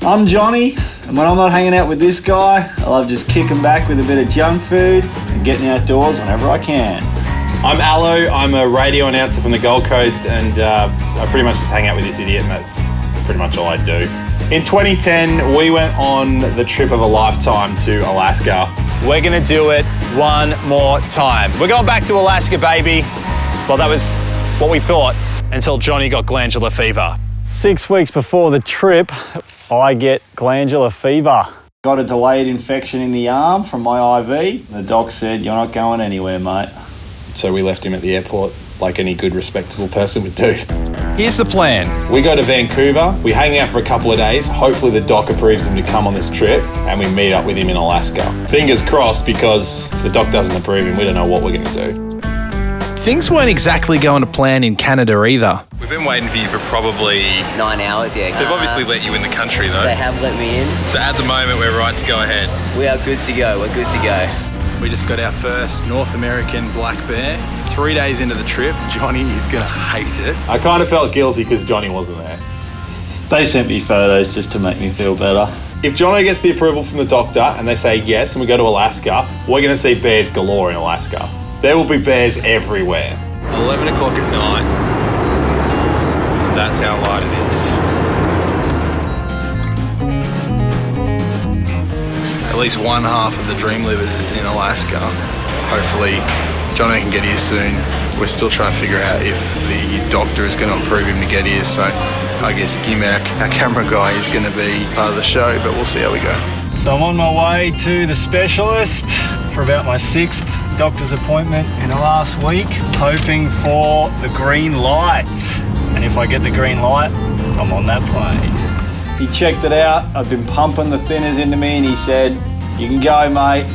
I'm Johnny, and when I'm not hanging out with this guy, I love just kicking back with a bit of junk food and getting outdoors whenever I can. I'm Alo, I'm a radio announcer from the Gold Coast, and I pretty much just hang out with this idiot, and that's pretty much all I do. In 2010, we went on the trip of a lifetime to Alaska. We're gonna do it one more time. We're going back to Alaska, baby. Well, that was what we thought until Johnny got glandular fever. 6 weeks before the trip, I get glandular fever. Got a delayed infection in the arm from my IV. The doc said, "You're not going anywhere, mate." So we left him at the airport like any good, respectable person would do. Here's the plan. We go to Vancouver, we hang out for a couple of days, hopefully the doc approves him to come on this trip, and we meet up with him in Alaska. Fingers crossed, because if the doc doesn't approve him, we don't know what we're gonna do. Things weren't exactly going to plan in Canada either. We've been waiting for you for probably 9 hours, yeah. They've obviously let you in the country though. They have let me in. So at the moment we're right to go ahead. We are good to go, we're good to go. We just got our first North American black bear. 3 days into the trip, Johnny is gonna hate it. I kind of felt guilty because Johnny wasn't there. They sent me photos just to make me feel better. If Johnny gets the approval from the doctor and they say yes and we go to Alaska, we're gonna see bears galore in Alaska. There will be bears everywhere. 11 o'clock at night. That's how light it is. At least one half of the Dreamlivers is in Alaska. Hopefully, Johnny can get here soon. We're still trying to figure out if the doctor is going to approve him to get here, so I guess Gimli, our camera guy, is going to be part of the show, but we'll see how we go. So I'm on my way to the specialist for about my 6th doctor's appointment in the last week, hoping for the green light. And if I get the green light, I'm on that plane. He checked it out. I've been pumping the thinners into me and he said, "You can go, mate."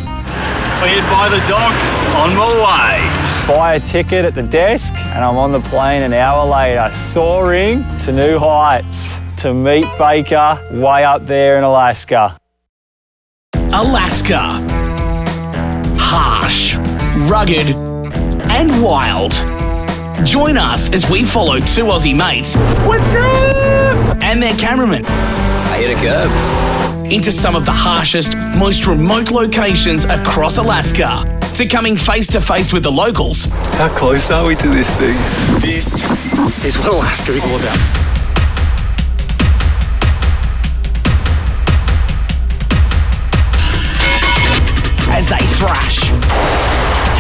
Cleared by the doc, on my way. Buy a ticket at the desk and I'm on the plane an hour later, soaring to new heights to meet Baker way up there in Alaska. Alaska. Harsh, rugged, and wild. Join us as we follow 2 Aussie mates. What's up? And their cameraman. I hit a curb. Into some of the harshest, most remote locations across Alaska. To coming face to face with the locals. How close are we to this thing? This is what Alaska is all about. As they thrash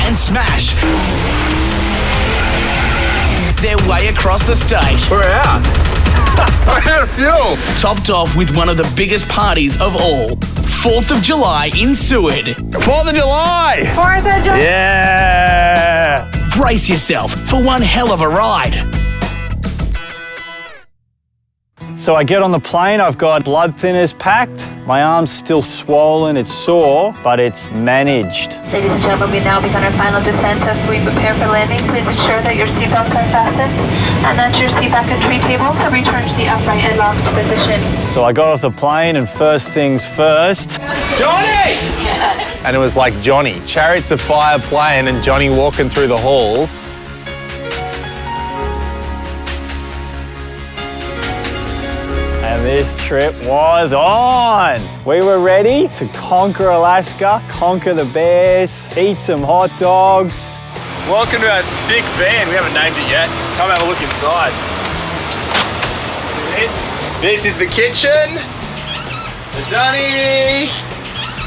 and smash their way across the state. We're out. We're out of fuel. Topped off with one of the biggest parties of all. 4th of July in Seward. 4th of July. 4th of July. Yeah! Brace yourself for one hell of a ride. So I get on the plane, I've got blood thinners packed. My arm's still swollen, it's sore, but it's managed. Ladies and gentlemen, we now begin our final descent. As we prepare for landing, please ensure that your seatbelts are fastened and that your seat back entry tables have returned to the upright and locked position. So I got off the plane and first things first. Johnny! And it was like Johnny, Chariots of Fire playing and Johnny walking through the halls. And this trip was on. We were ready to conquer Alaska, conquer the bears, eat some hot dogs. Welcome to our sick van. We haven't named it yet. Come have a look inside. This is the kitchen. The dunny.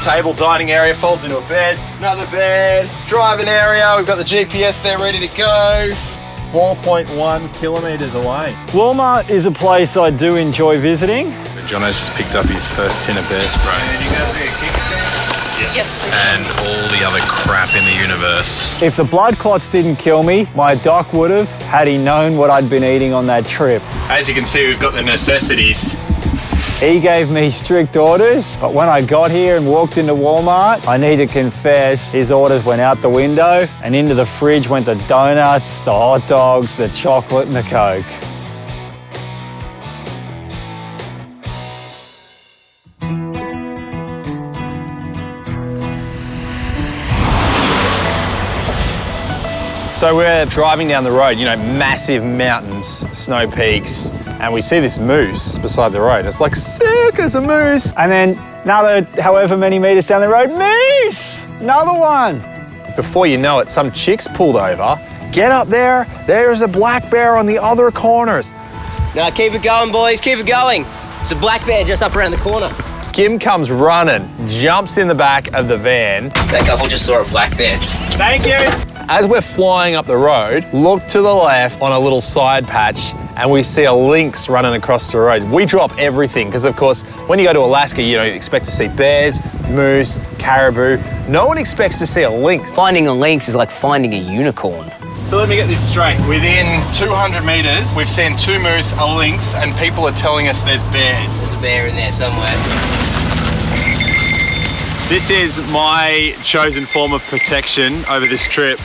Table, dining area, folds into a bed. Another bed. Driving area. We've got the GPS there ready to go. 4.1 kilometres away. Walmart is a place I do enjoy visiting. Jono's just picked up his first tin of bear spray. And you guys need a kickstand? Yes, please. And all the other crap in the universe. If the blood clots didn't kill me, my doc would have, had he known what I'd been eating on that trip. As you can see, we've got the necessities. He gave me strict orders, but when I got here and walked into Walmart, I need to confess, his orders went out the window and into the fridge went the donuts, the hot dogs, the chocolate and the Coke. So we're driving down the road, you know, massive mountains, snow peaks, and we see this moose beside the road. It's like, sick, there's a moose. And then another however many meters down the road, moose! Another one. Before you know it, some chick's pulled over. Get up there, there's a black bear on the other corners. No, keep it going, boys, keep it going. It's a black bear just up around the corner. Kim comes running, jumps in the back of the van. That couple just saw a black bear. Thank you. As we're flying up the road, look to the left on a little side patch and we see a lynx running across the road. We drop everything because, of course, when you go to Alaska, you expect to see bears, moose, caribou. No one expects to see a lynx. Finding a lynx is like finding a unicorn. So let me get this straight. Within 200 metres, we've seen 2 moose, a lynx, and people are telling us there's bears. There's a bear in there somewhere. This is my chosen form of protection over this trip.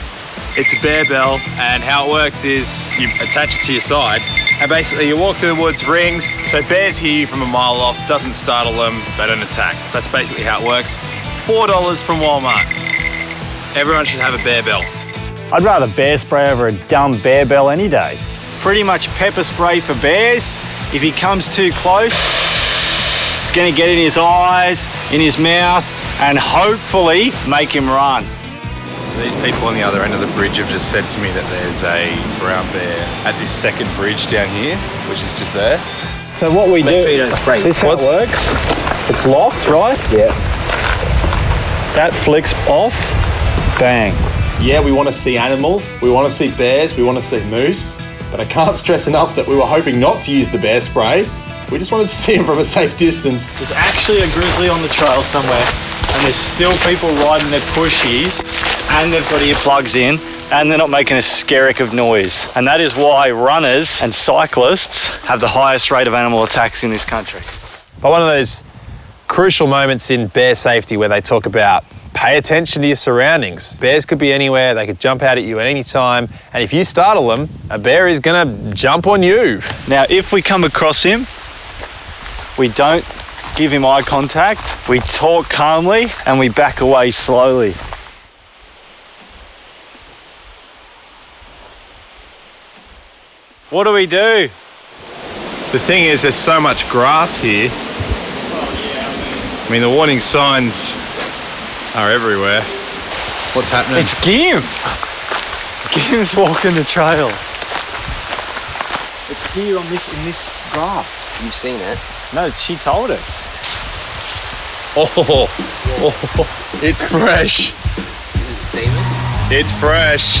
It's a bear bell, and how it works is you attach it to your side, and basically you walk through the woods, rings, so bears hear you from a mile off, doesn't startle them, they don't attack. That's basically how it works. $4 from Walmart. Everyone should have a bear bell. I'd rather bear spray over a dumb bear bell any day. Pretty much pepper spray for bears. If he comes too close, it's gonna get in his eyes, in his mouth, and hopefully make him run. So these people on the other end of the bridge have just said to me that there's a brown bear at this second bridge down here, which is just there. So what we do, this is how it works. It's locked, right? Yeah. That flicks off, bang. Yeah, we want to see animals, we want to see bears, we want to see moose, but I can't stress enough that we were hoping not to use the bear spray. We just wanted to see them from a safe distance. There's actually a grizzly on the trail somewhere, and there's still people riding their pushies, and they've got earplugs in, and they're not making a skerrick of noise. And that is why runners and cyclists have the highest rate of animal attacks in this country. But one of those crucial moments in bear safety where they talk about pay attention to your surroundings. Bears could be anywhere, they could jump out at you at any time, and if you startle them, a bear is gonna jump on you. Now, if we come across him, we don't give him eye contact, we talk calmly, and we back away slowly. What do we do? The thing is, there's so much grass here. I mean, the warning signs are everywhere. What's happening? It's Gim! Gim's walking the trail. It's here in this grass. You've seen it? No, she told us. Oh, it's fresh. Is it steaming? It's fresh.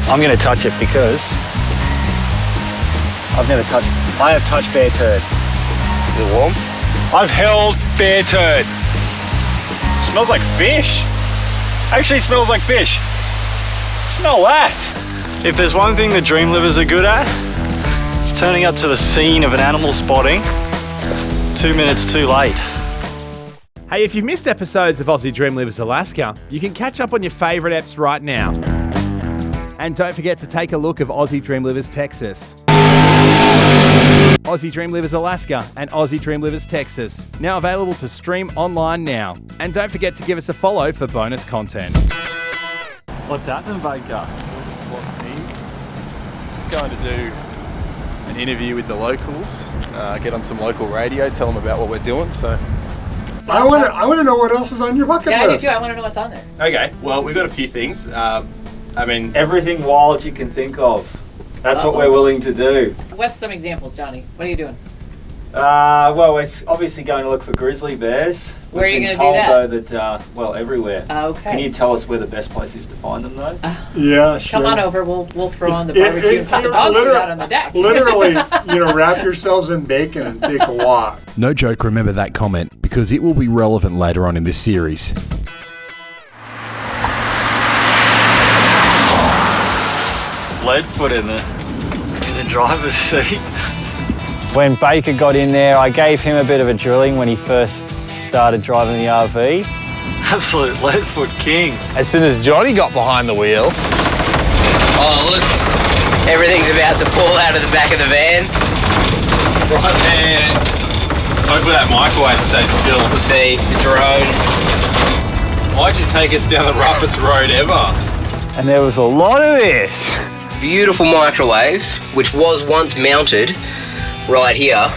I'm gonna touch it because I have touched bear turd. Is it warm? I've held bear turd. Smells like fish. Actually smells like fish. Smell that. If there's one thing the Dreamlivers are good at, it's turning up to the scene of an animal spotting 2 minutes too late. Hey, if you've missed episodes of Aussie Dreamlivers Alaska, you can catch up on your favourite apps right now. And don't forget to take a look of Aussie Dreamlivers Texas. Aussie Dreamlivers Alaska and Aussie Dreamlivers Texas, now available to stream online now. And don't forget to give us a follow for bonus content. What's happening, Baker? Just going to do an interview with the locals, get on some local radio, tell them about what we're doing. So I want to know what else is on your bucket Yeah, I do list. too. I want to know what's on there. okay, well, we've got a few things. I mean, Everything wild you can think of. That's what we're willing to do. What's some examples, Johnny? What are you doing? Well, we're obviously going to look for grizzly bears. Where are you We've been gonna do told, that? though, that well, everywhere. Okay. Can you tell us where the best place is to find them, though? Yeah, sure. Come on over. We'll throw on the barbecue and put the dog food out on the deck. Literally, wrap yourselves in bacon and take a walk. No joke, remember that comment, because it will be relevant later on in this series. Leadfoot in the driver's seat. When Baker got in there, I gave him a bit of a drilling when he first started driving the RV. Absolute Leadfoot king. As soon as Johnny got behind the wheel, Oh, look. Everything's about to fall out of the back of the van. right hands. Hopefully that microwave stays still. We'll see the drone. Why'd you take us down the roughest road ever? And there was a lot of this. Beautiful microwave, which was once mounted right here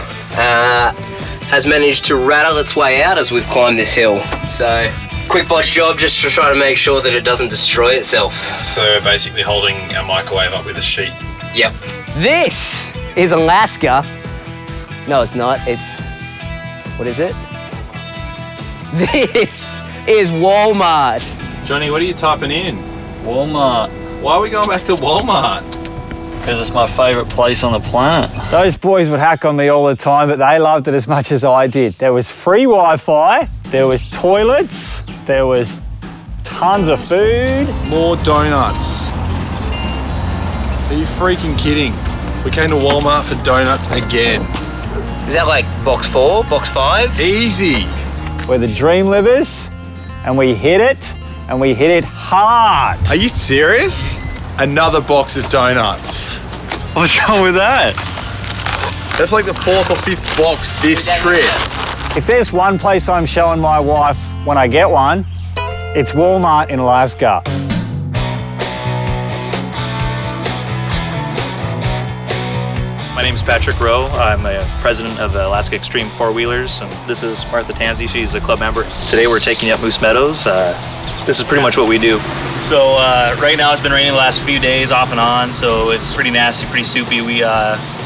has managed to rattle its way out as we've climbed this hill. So, quick botch job just to try to make sure that it doesn't destroy itself. So basically holding our microwave up with a sheet. Yep. This is Alaska. No, it's not. It's, what is it? This is Walmart. Johnny, what are you typing in? Walmart. Why are we going back to Walmart? Because it's my favourite place on the planet. Those boys would hack on me all the time, but they loved it as much as I did. There was free Wi-Fi, there was toilets, there was tons of food. More donuts. Are you freaking kidding? We came to Walmart for donuts again. Is that like box 4, box 5? Easy. We're the Dreamlivers, and we hit it, and we hit it hard. Are you serious? Another box of donuts. What's wrong with that? That's like the 4th or 5th box this trip. If there's one place I'm showing my wife when I get one, it's Walmart in Alaska. My name is Patrick Rowe. I'm a president of Alaska Extreme Fourwheelers, and this is Martha Tansey. She's a club member. Today we're taking you up Moose Meadows. This is pretty much what we do. So right now it's been raining the last few days off and on, so it's pretty nasty, pretty soupy. We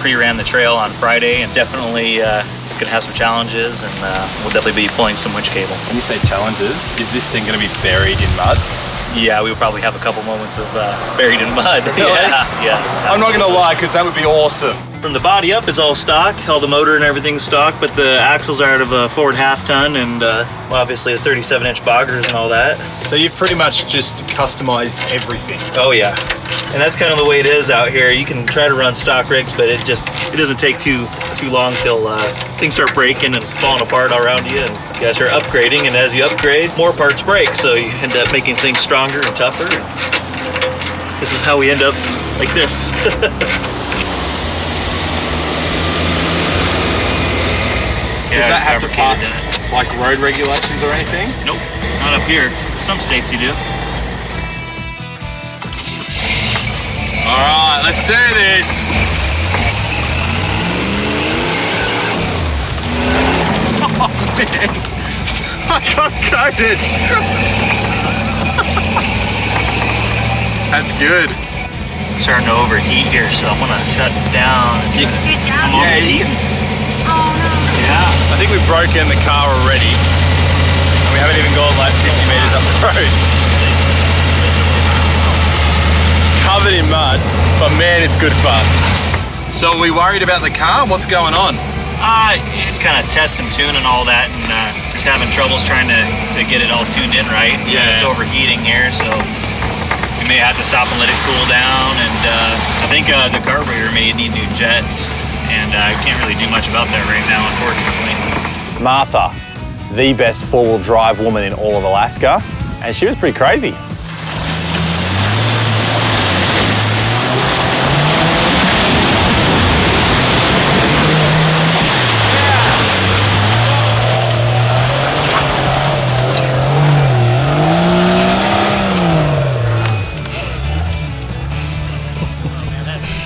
pre-ran the trail on Friday and definitely gonna have some challenges, and we'll definitely be pulling some winch cable. When you say challenges, is this thing gonna be buried in mud? Yeah, we'll probably have a couple moments of buried in mud. Really? Yeah. I'm not gonna lie, because that would be awesome. From the body up, it's all stock. All the motor and everything's stock, but the axles are out of a Ford half-ton and well, obviously the 37-inch boggers and all that. So you've pretty much just customized everything. Oh yeah, and that's kind of the way it is out here. You can try to run stock rigs, but it doesn't take too long till things start breaking and falling apart all around you, and you guys are upgrading, and as you upgrade, more parts break, so you end up making things stronger and tougher. And this is how we end up like this. Does that have to pass like road regulations or anything? Nope, not up here. Some states you do. All right, let's do this. Oh man, I got coated. That's good. I'm starting to overheat here, so I'm gonna shut down. I'm overheating. Yeah, I think we've broken the car already. We haven't even gone like 50 meters up the road. Covered in mud, but man, it's good fun. So are we worried about the car? What's going on? It's kind of test and tune and all that, and just having troubles trying to get it all tuned in right. Yeah. It's overheating here, so we may have to stop and let it cool down, and I think the carburetor may need new jets. And I can't really do much about that right now, unfortunately. Martha, the best four-wheel drive woman in all of Alaska, and she was pretty crazy.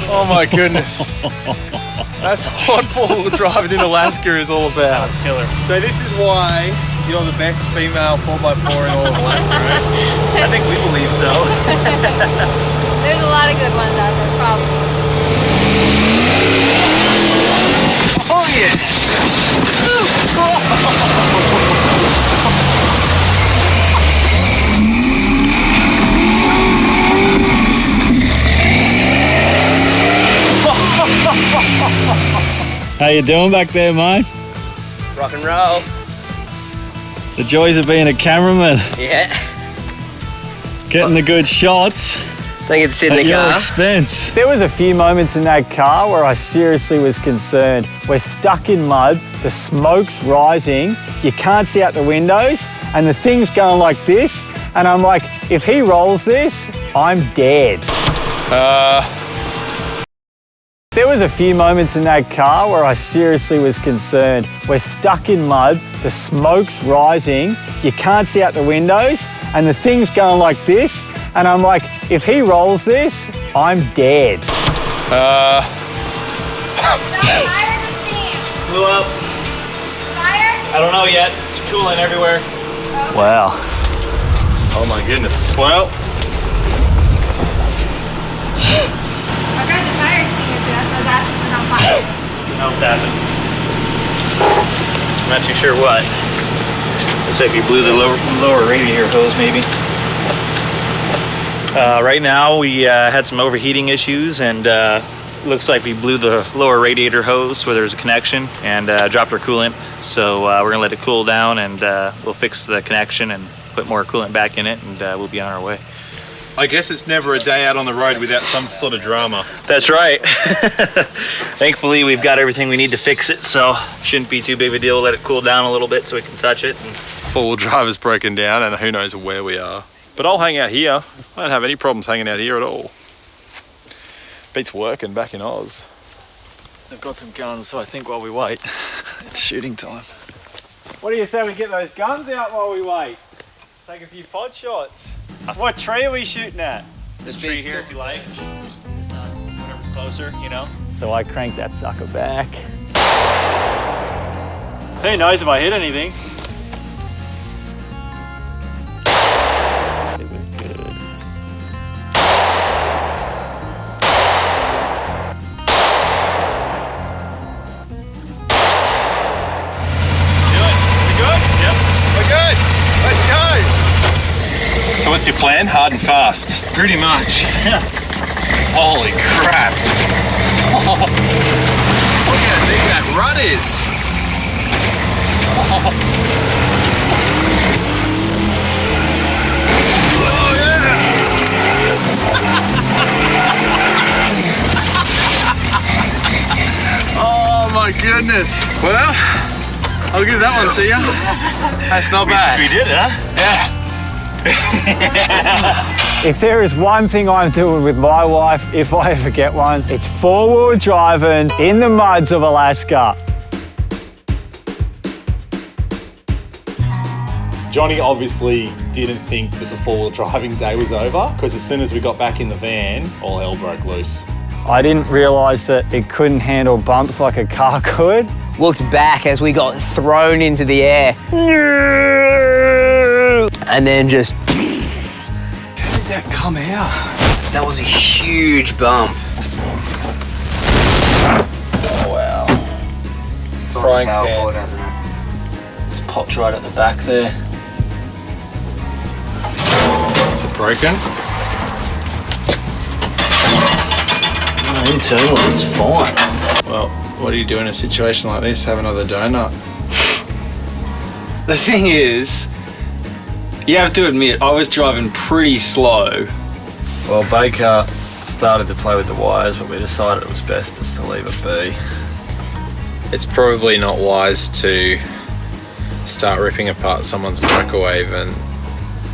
Oh my goodness. That's what four-wheel driving in Alaska is all about. That's killer. So this is why you're the best female 4x4 in all of Alaska, right? I think we believe so. There's a lot of good ones out there, probably. Oh yeah! How you doing back there, mate? Rock and roll. The joys of being a cameraman. Yeah. Getting the good shots. Don't get to sit in at the your car. expense. There was a few moments in that car where I seriously was concerned. We're stuck in mud, the smoke's rising, you can't see out the windows, and the thing's going like this, and I'm like, if he rolls this, I'm dead. There was a few moments in that car where I seriously was concerned. We're stuck in mud, the smoke's rising, you can't see out the windows, and the thing's going like this, and I'm like, if he rolls this, I'm dead. Blew up. Fire? I don't know yet. It's cooling everywhere. Wow. Oh my goodness. Well, I got the fire extinguisher. That's why that's on fire. else happened. I'm not too sure what. Looks like we blew the lower radiator hose maybe. Right now we had some overheating issues and looks like we blew the lower radiator hose where there's a connection and dropped our coolant. So we're gonna let it cool down and we'll fix the connection and put more coolant back in it and we'll be on our way. I guess it's never a day out on the road without some sort of drama. That's right. Thankfully we've got everything we need to fix it, so shouldn't be too big of a deal. Let it cool down a little bit so we can touch it. Four-wheel drive is broken down and who knows where we are. But I'll hang out here. I don't have any problems hanging out here at all. Beats working back in Oz. They've got some guns, so I think while we wait, it's shooting time. What do you say we get those guns out while we wait? Take a few pod shots. What tree are we shooting at? This tree here if you like. Whatever's closer, you know. So I cranked that sucker back. Who knows if I hit anything? It was good. So what's your plan? Hard and fast? Pretty much. Yeah. Holy crap. Look how deep that rut is. Oh yeah. Oh my goodness. Well, I'll give that one to you. That's not bad. We did it, huh? Yeah. If there is one thing I'm doing with my wife, if I ever get one, it's four-wheel driving in the muds of Alaska. Jonny obviously didn't think that the four-wheel driving day was over because as soon as we got back in the van, all hell broke loose. I didn't realise that it couldn't handle bumps like a car could. Looked back as we got thrown into the air. And then just... How did that come out? That was a huge bump. Oh wow. Frying pan. It's popped right at the back there. Is it broken? No, internally it's fine. Well, what do you do in a situation like this? Have another donut? The thing is, you have to admit, I was driving pretty slow. Well, Baker started to play with the wires, but we decided it was best just to leave it be. It's probably not wise to start ripping apart someone's microwave and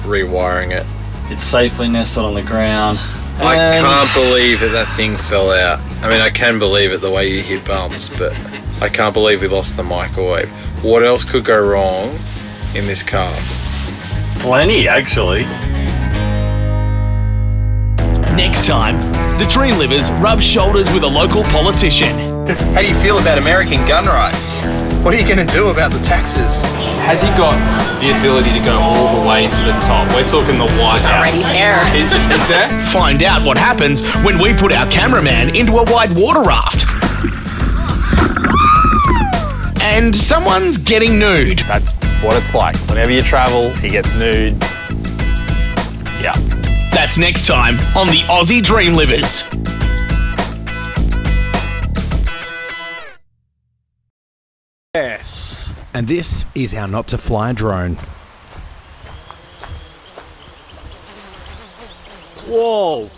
rewiring it. It's safely nestled on the ground. I can't believe that thing fell out. I mean, I can believe it the way you hit bumps, but I can't believe we lost the microwave. What else could go wrong in this car? Plenty, actually. Next time, the Dreamlivers rub shoulders with a local politician. How do you feel about American gun rights? What are you going to do about the taxes? Has he got the ability to go all the way to the top? We're talking the White House. Already there. Is there? Find out what happens when we put our cameraman into a wide water raft. And someone's getting nude. That's what it's like. Whenever you travel, he gets nude. Yeah. That's next time on the Aussie Dreamlivers. Yes. And this is how not to fly a drone. Whoa.